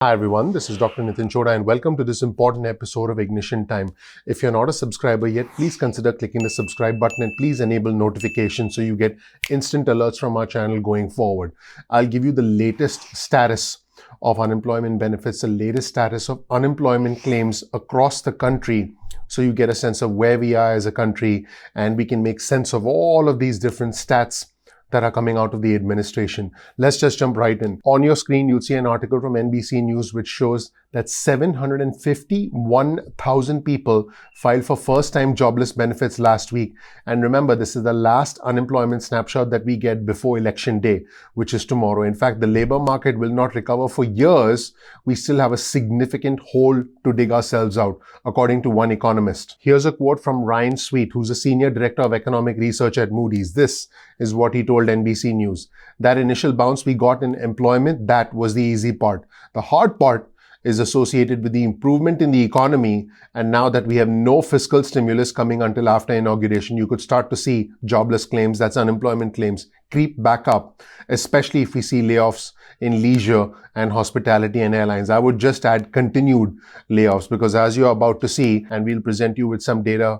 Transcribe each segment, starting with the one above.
Hi everyone, this is Dr. Nitin Chhoda and welcome to this important episode of Ignition Time. If you're not a subscriber yet, please consider clicking the subscribe button and please enable notifications so you get instant alerts from our channel going forward. I'll give you the latest status of unemployment benefits, the latest status of unemployment claims across the country, so you get a sense of where we are as a country and we can make sense of all of these different stats that are coming out of the administration. Let's just jump right in. On your screen, you'll see an article from NBC News which shows that 751,000 people filed for first-time jobless benefits last week. And remember, this is the last unemployment snapshot that we get before election day, which is tomorrow. In fact, the labor market will not recover for years. We still have a significant hole to dig ourselves out, according to one economist. Here's a quote from Ryan Sweet, who's a senior director of economic research at Moody's. This is what he told NBC News. That initial bounce we got in employment, that was the easy part. The hard part is associated with the improvement in the economy, and now that we have no fiscal stimulus coming until after inauguration, you could start to see jobless claims, that's unemployment claims, creep back up, especially if we see layoffs in leisure and hospitality and airlines. I would just add continued layoffs, because as you're about to see, and we'll present you with some data,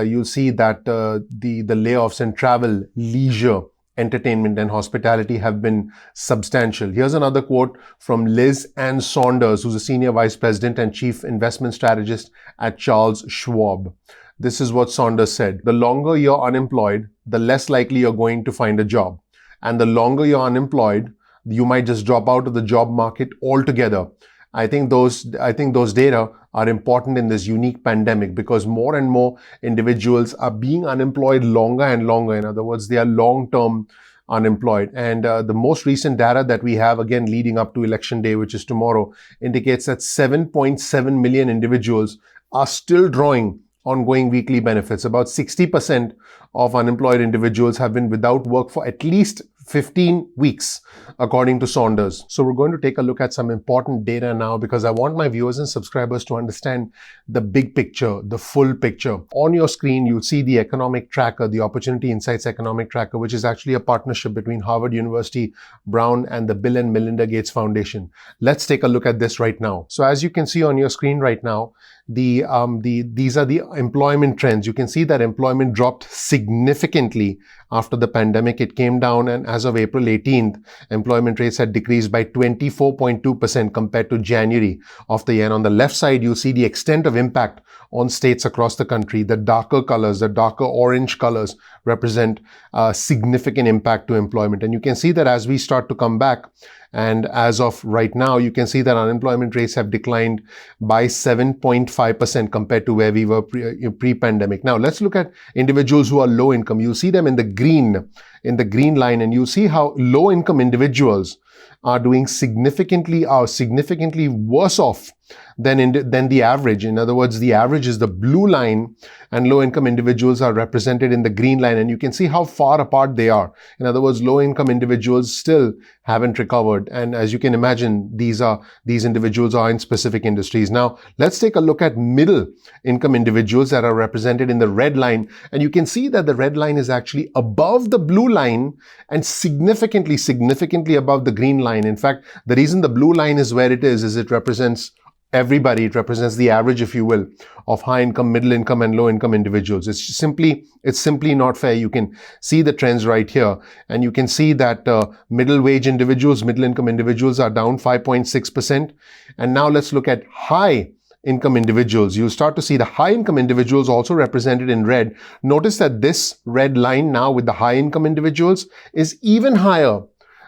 you'll see that the layoffs in travel, leisure, entertainment and hospitality have been substantial. Here's another quote from Liz Ann Saunders, who's a senior vice president and chief investment strategist at Charles Schwab. This is what Saunders said: the longer you're unemployed, the less likely you're going to find a job. And the longer you're unemployed, you might just drop out of the job market altogether. I think those data are important in this unique pandemic, because more and more individuals are being unemployed longer and longer. In other words, they are long-term unemployed. And the most recent data that we have, again, leading up to election day, which is tomorrow, indicates that 7.7 million individuals are still drawing ongoing weekly benefits. About 60% of unemployed individuals have been without work for at least 15 weeks, according to Saunders. So we're going to take a look at some important data now, because I want my viewers and subscribers to understand the big picture, the full picture. On your screen, you'll see the economic tracker, the Opportunity Insights Economic Tracker, which is actually a partnership between Harvard University, Brown, and the Bill and Melinda Gates Foundation. Let's take a look at this right now. So as you can see on your screen right now, these are the employment trends. You can see that employment dropped significantly after the pandemic. It came down, and as of April 18th, employment rates had decreased by 24.2% compared to January of the year. And on the left side, you see the extent of impact on states across the country. The darker colors, the darker orange colors, represent significant impact to employment. And you can see that as we start to come back, and as of right now, you can see that unemployment rates have declined by 7.5% compared to where we were pre-pandemic. Now, let's look at individuals who are low income. You'll see them in the green line, and you'll see how low income individuals are doing significantly worse off than the average. In other words, the average is the blue line, and low-income individuals are represented in the green line, and you can see how far apart they are. In other words, low-income individuals still haven't recovered, and as you can imagine, these individuals are in specific industries. Now, let's take a look at middle-income individuals that are represented in the red line, and you can see that the red line is actually above the blue line and significantly above the green line. In fact, the reason the blue line is where it is it represents everybody. It represents the average, if you will, of high income, middle income, and low income individuals. It's simply not fair. You can see the trends right here, and you can see that middle income individuals are down 5.6%. And now let's look at high income individuals. You'll start to see the high income individuals also represented in red. Notice that this red line now with the high income individuals is even higher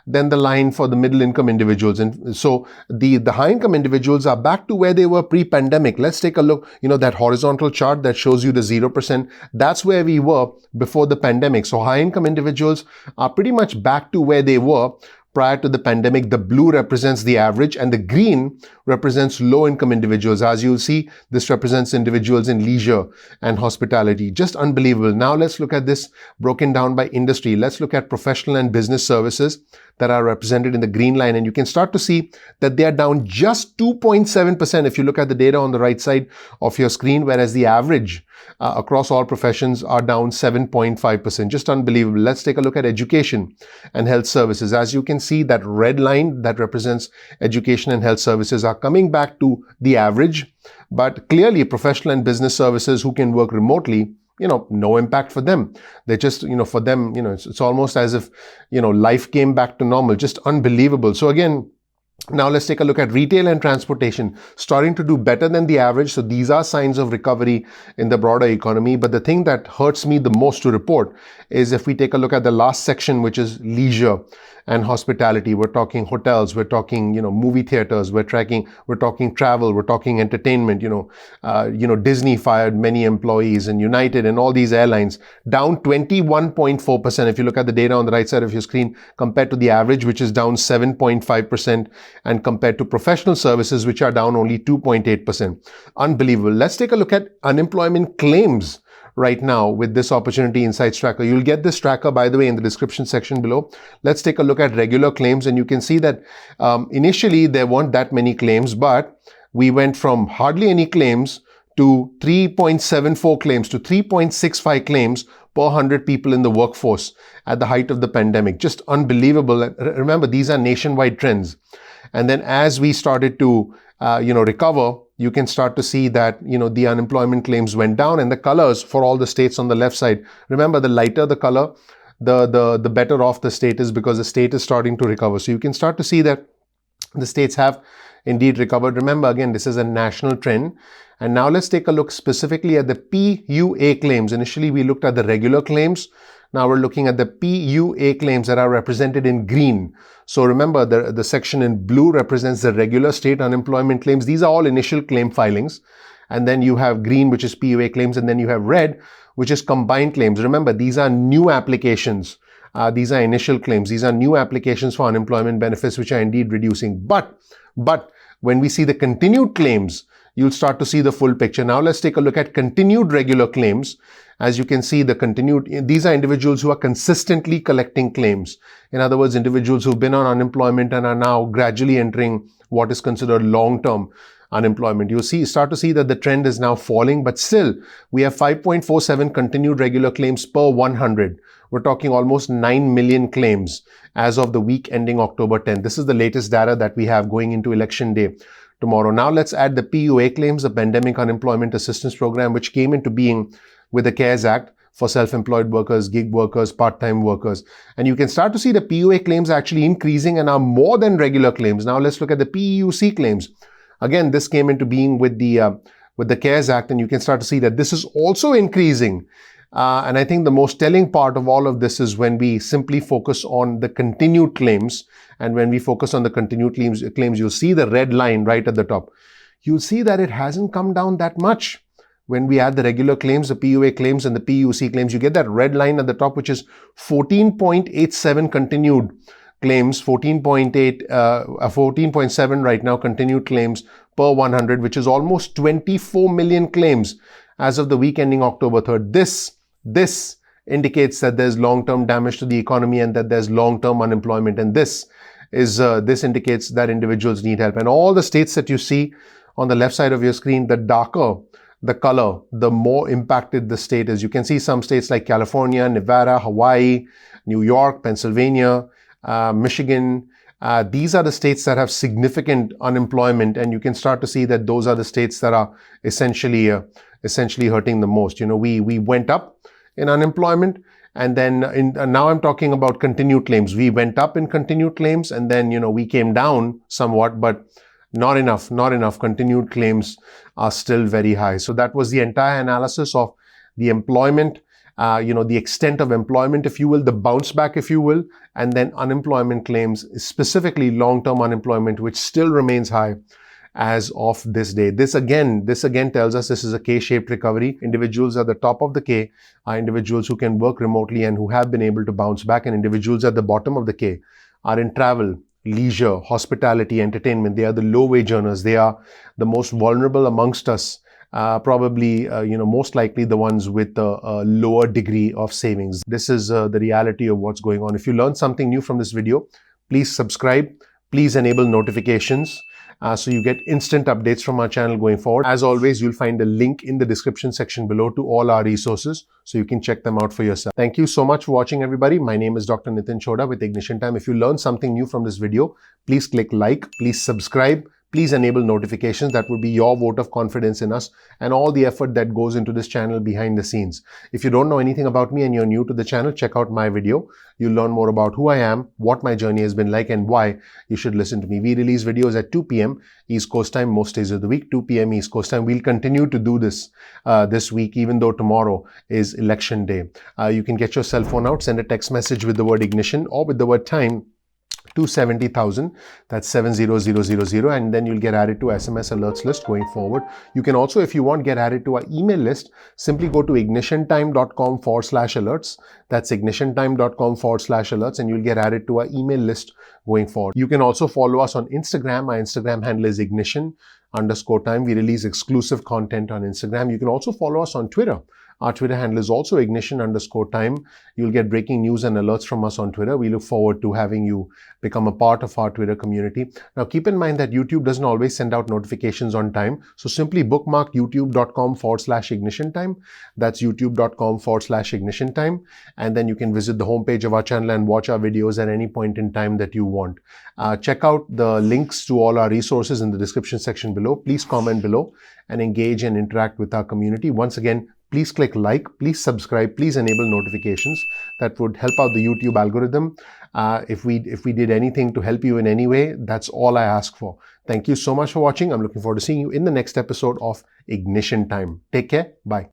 than the line for the middle income individuals. And so the high income individuals are back to where they were pre-pandemic. Let's take a look, that horizontal chart that shows you the 0%. That's where we were before the pandemic. So high income individuals are pretty much back to where they were prior to the pandemic. The blue represents the average, and the green represents low-income individuals. As you'll see, this represents individuals in leisure and hospitality. Just unbelievable. Now let's look at this broken down by industry. Let's look at professional and business services that are represented in the green line, and you can start to see that they are down just 2.7% if you look at the data on the right side of your screen, whereas the average across all professions are down 7.5%. Just unbelievable. Let's take a look at education and health services. As you can see that red line that represents education and health services are coming back to the average. But clearly, professional and business services who can work remotely, no impact for them. They just, for them, it's almost as if, life came back to normal. Just unbelievable. So again, now let's take a look at retail and transportation, starting to do better than the average. So these are signs of recovery in the broader economy. But the thing that hurts me the most to report is if we take a look at the last section, which is leisure and hospitality. We're talking hotels, we're talking, movie theaters, we're talking travel, we're talking entertainment, Disney fired many employees, and United and all these airlines down 21.4%. If you look at the data on the right side of your screen, compared to the average, which is down 7.5%, and compared to professional services, which are down only 2.8%. Unbelievable. Let's take a look at unemployment claims right now with this Opportunity Insights tracker. You'll get this tracker, by the way, in the description section below. Let's take a look at regular claims, and you can see that initially there weren't that many claims, but we went from hardly any claims to 3.74 claims to 3.65 claims per 100 people in the workforce at the height of the pandemic. Just unbelievable. Remember, these are nationwide trends. And then as we started to recover, you can start to see that, the unemployment claims went down, and the colors for all the states on the left side. Remember, the lighter the color, the better off the state is, because the state is starting to recover. So you can start to see that the states have indeed recovered. Remember, again, this is a national trend. And now let's take a look specifically at the PUA claims. Initially, we looked at the regular claims. Now we're looking at the PUA claims that are represented in green. So remember, the section in blue represents the regular state unemployment claims. These are all initial claim filings. And then you have green, which is PUA claims. And then you have red, which is combined claims. Remember, these are new applications. These are initial claims. These are new applications for unemployment benefits, which are indeed reducing. But when we see the continued claims, you'll start to see the full picture. Now let's take a look at continued regular claims. As you can see, these are individuals who are consistently collecting claims. In other words, individuals who've been on unemployment and are now gradually entering what is considered long-term unemployment. You'll start to see that the trend is now falling, but still we have 5.47 continued regular claims per 100. We're talking almost 9 million claims as of the week ending October 10th. This is the latest data that we have going into election day tomorrow. Now let's add the PUA claims, the Pandemic Unemployment Assistance Program, which came into being with the CARES Act for self-employed workers, gig workers, part-time workers. And you can start to see the PUA claims actually increasing and are more than regular claims. Now let's look at the PEUC claims. Again, this came into being with the CARES Act, and you can start to see that this is also increasing. And I think the most telling part of all of this is when we simply focus on the continued claims. And when we focus on the continued claims, you'll see the red line right at the top. You'll see that it hasn't come down that much. When we add the regular claims, the PUA claims, and the PUC claims, you get that red line at the top, which is 14.87 continued claims, 14.7 right now continued claims per 100, which is almost 24 million claims as of the week ending October 3rd. This indicates that there's long-term damage to the economy and that there's long-term unemployment. And this indicates that individuals need help. And all the states that you see on the left side of your screen, the darker the color, the more impacted the state is. You can see some states like California, Nevada, Hawaii, New York, Pennsylvania, Michigan. These are the states that have significant unemployment, and you can start to see that those are the states that are essentially hurting the most. We went up in unemployment, and then now I'm talking about continued claims. We went up in continued claims, and then we came down somewhat, but not enough. Continued claims are still very high. So that was the entire analysis of the employment, the extent of employment, if you will, the bounce back, if you will, and then unemployment claims, specifically long-term unemployment, which still remains high as of this day. This again tells us this is a K-shaped recovery. Individuals at the top of the K are individuals who can work remotely and who have been able to bounce back, and individuals at the bottom of the K are in travel, leisure, hospitality, entertainment. They are the low-wage earners. They are the most vulnerable amongst us, probably, most likely the ones with a lower degree of savings. This is the reality of what's going on. If you learned something new from this video, please subscribe, please enable notifications, so you get instant updates from our channel going forward. As always, you'll find a link in the description section below to all our resources, so you can check them out for yourself. Thank you so much for watching, everybody. My name is Dr. Nitin Chhoda with Ignition Time. If you learned something new from this video, please click like, please subscribe, please enable notifications. That would be your vote of confidence in us and all the effort that goes into this channel behind the scenes. If you don't know anything about me and you're new to the channel, check out my video. You'll learn more about who I am, what my journey has been like, and why you should listen to me. We release videos at 2 p.m. East Coast time most days of the week, 2 p.m. East Coast time. We'll continue to do this this week, even though tomorrow is election day. You can get your cell phone out, send a text message with the word ignition or with the word time to 70,000, that's 70000, and then you'll get added to SMS alerts list going forward. You can also, if you want, get added to our email list. Simply go to ignitiontime.com/alerts. That's ignitiontime.com/alerts, and you'll get added to our email list going forward. You can also follow us on Instagram. Our Instagram handle is ignition_time. We release exclusive content on Instagram. You can also follow us on Twitter. Our Twitter handle is also ignition_time. You'll get breaking news and alerts from us on Twitter. We look forward to having you become a part of our Twitter community. Now, keep in mind that YouTube doesn't always send out notifications on time. So simply bookmark youtube.com/ignition_time. That's youtube.com/ignition_time. And then you can visit the homepage of our channel and watch our videos at any point in time that you want. Check out the links to all our resources in the description section below. Please comment below and engage and interact with our community. Once again, please click like, please subscribe, please enable notifications. That would help out the YouTube algorithm. If we did anything to help you in any way, that's all I ask for. Thank you so much for watching. I'm looking forward to seeing you in the next episode of Ignition Time. Take care. Bye.